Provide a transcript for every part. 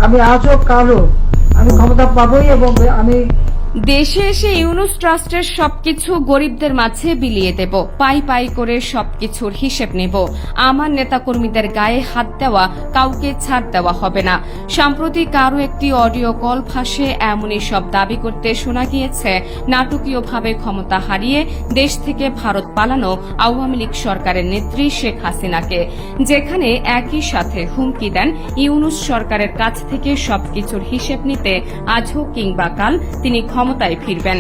আমি আজ হোক কাল হোক আমি ক্ষমতা পাবই এবং আমি দেশে এসে ইউনুস ট্রাস্টের সবকিছু গরিবদের মাঝে বিলিয়ে দেব, পাই পাই করে সবকিছুর হিসেব নেব। আমার নেতাকর্মীদের গায়ে হাত দেওয়া কাউকে ছাড় দেওয়া হবে না। সাম্প্রতিক আরও একটি অডিও কল ফাঁসে এমনই সব দাবি করতে শোনা গিয়েছে নাটকীয়ভাবে ক্ষমতা হারিয়ে দেশ থেকে ভারত পালানো আওয়ামী লীগ সরকারের নেত্রী শেখ হাসিনাকে, যেখানে একই সাথে হুমকি দেন ইউনুস সরকারের কাছ থেকে সবকিছুর হিসেব নিতে আজও কিংবা কাল তিনি ক্ষমতায় ফিরবেন।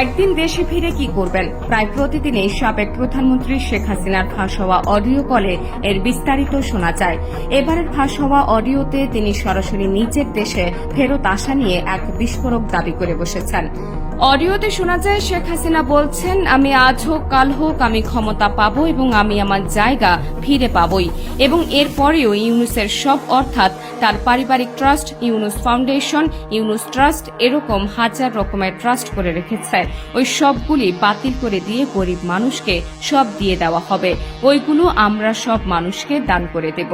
একদিন দেশে ফিরে কি করবেন? প্রায় প্রতিদিনই সাবেক প্রধানমন্ত্রী শেখ হাসিনার ফাঁস হওয়া অডিও কলে এর বিস্তারিত শোনা যায়। এবারের ফাঁস হওয়া অডিওতে তিনি সরাসরি নিজের দেশে ফেরত আসা নিয়ে এক বিস্ফোরক দাবি করে বসেছেন। অডিওতে শোনা যায় শেখ হাসিনা বলছেন, আমি আজ হোক কাল হোক আমি ক্ষমতা পাবো এবং আমি আমার জায়গা ফিরে পাবই। এবং এরপরেও ইউনুসের সব অর্থাৎ তার পারিবারিক trust, Yunus foundation, Yunus trust এরকম হাজার রকমের ট্রাস্ট করে রেখেছে, ওই সবগুলি বাতিল করে দিয়ে গরিব মানুষকে সব দিয়ে দেওয়া হবে, ওইগুলো আমরা সব মানুষকে দান করে দেব।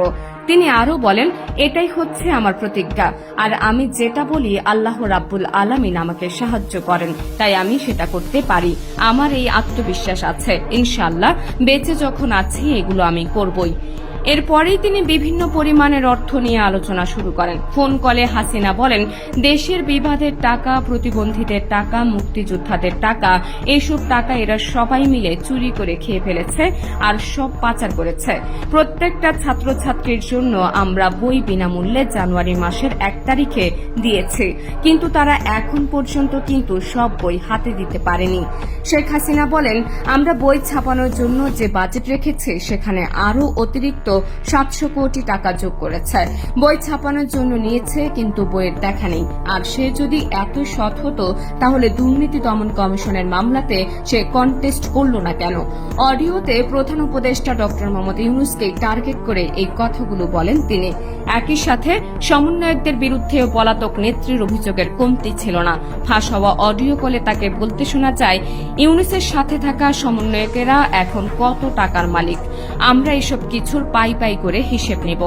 তিনি আরও বলেন, এটাই হচ্ছে আমার প্রতিজ্ঞা, আর আমি যেটা বলি আল্লাহ রাব্বুল আলামিন আমাকে সাহায্য করেন, তাই আমি সেটা করতে পারি। আমার এই আত্মবিশ্বাস আছে, ইনশাআল্লাহ বেঁচে যখন আছি এগুলো আমি করবই। এরপরেই তিনি বিভিন্ন পরিমাণের অর্থ নিয়ে আলোচনা শুরু করেন। ফোন কলে হাসিনা বলেন, দেশের বিবাদের টাকা, প্রতিবন্ধীদের টাকা, মুক্তিযোদ্ধাদের টাকা, এইসব টাকা এরা সবাই মিলে চুরি করে খেয়ে ফেলেছে আর সব পাচার করেছে। প্রত্যেকটা ছাত্রছাত্রীর জন্য আমরা বই বিনামূল্যে জানুয়ারি মাসের 1 তারিখে দিয়েছি, কিন্তু তারা এখন পর্যন্ত কিন্তু সব বই হাতে দিতে পারেনি। শেখ হাসিনা বলেন, আমরা বই ছাপানোর জন্য যে বাজেট রেখেছি সেখানে আরও অতিরিক্ত 700 কোটি টাকা যোগ করেছে। বই ছাপানোর জন্য নিয়েছে, কিন্তু বইয়ের দেখা নেই। আর সে যদি এত সৎ হতো তাহলে দুর্নীতি দমন কমিশনের মামলাতে সে কন্টেস্ট করল না কেন? অডিওতে প্রধান উপদেষ্টা ডক্টর মোহাম্মদ ইউনুসকে টার্গেট করে এই কথাগুলো বলেন তিনি। একই সাথে সমন্বয়কদের বিরুদ্ধেও পলাতক নেত্রীর অভিযোগের কমতি ছিল না। ফাঁস হওয়া অডিও কলে তাকে বলতে শোনা যায়, ইউনুসের সাথে থাকা সমন্বয়কেরা এখন কত টাকার মালিক, আমরা এসব কিছুর পাই পাই করে হিসেব নেব।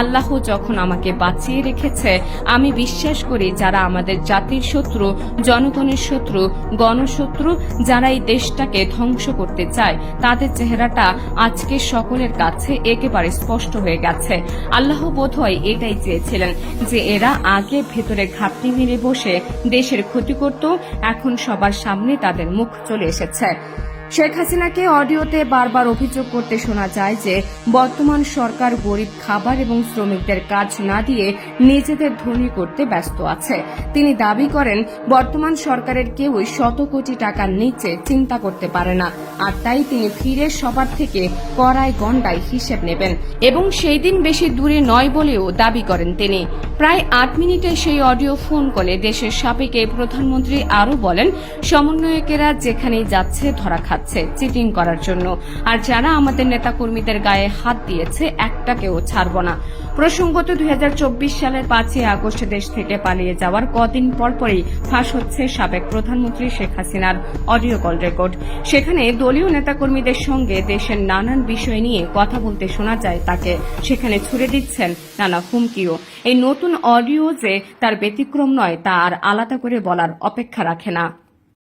আল্লাহ যখন আমাকে বাঁচিয়ে রেখেছে, আমি বিশ্বাস করি যারা আমাদের জাতির শত্রু, জনগণের শত্রু, গণশত্রু, যারা এই দেশটাকে ধ্বংস করতে চায়, তাদের চেহারাটা আজকে সকলের কাছে একেবারে স্পষ্ট হয়ে গেছে। আল্লাহ বোধহয় এটাই চেয়েছিলেন যে এরা আগে ভেতরে ঘাপটি মেরে বসে দেশের ক্ষতি করত, এখন সবার সামনে তাদের মুখ চলে এসেছে। শেখ হাসিনাকে অডিওতে বারবার অভিযোগ করতে শোনা যায় যে বর্তমান সরকার গরিব খাবার এবং শ্রমিকদের কাজ না দিয়ে নিজেদের ধনী করতে ব্যস্ত আছে। তিনি দাবি করেন, বর্তমান সরকারের কেউই 100 কোটি টাকার নিচে চিন্তা করতে পারে না, আর তাই তিনি ফিরে সবার থেকে কড়াই গণ্ডায় হিসেব নেবেন এবং সেই দিন বেশি দূরে নয় বলেও দাবি করেন তিনি। প্রায় 8 মিনিটে সেই অডিও ফোন কলে দেশের সাবেক এই প্রধানমন্ত্রী আরও বলেন, সমন্বয়কেরা যেখানেই যাচ্ছে ধরা খাচ্ছে চিটিং করার জন্য, আর যারা আমাদের নেতাকর্মীদের গায়ে হাত দিয়েছে একটাকেও ছাড়ব না। প্রসঙ্গত 2024 সালের 5ই আগস্ট দেশ থেকে পালিয়ে যাওয়ার কদিন পরপরই ফাঁস হচ্ছে সাবেক প্রধানমন্ত্রী শেখ হাসিনার অডিও কল রেকর্ড। সেখানে দলীয় নেতাকর্মীদের সঙ্গে দেশের নানান বিষয় নিয়ে কথা বলতে শোনা যায় তাকে, সেখানে ছুড়ে দিচ্ছেন নানা হুমকিও। এই নতুন অডিও যে তার ব্যতিক্রম নয় তা আর আলাদা করে বলার অপেক্ষা রাখে না।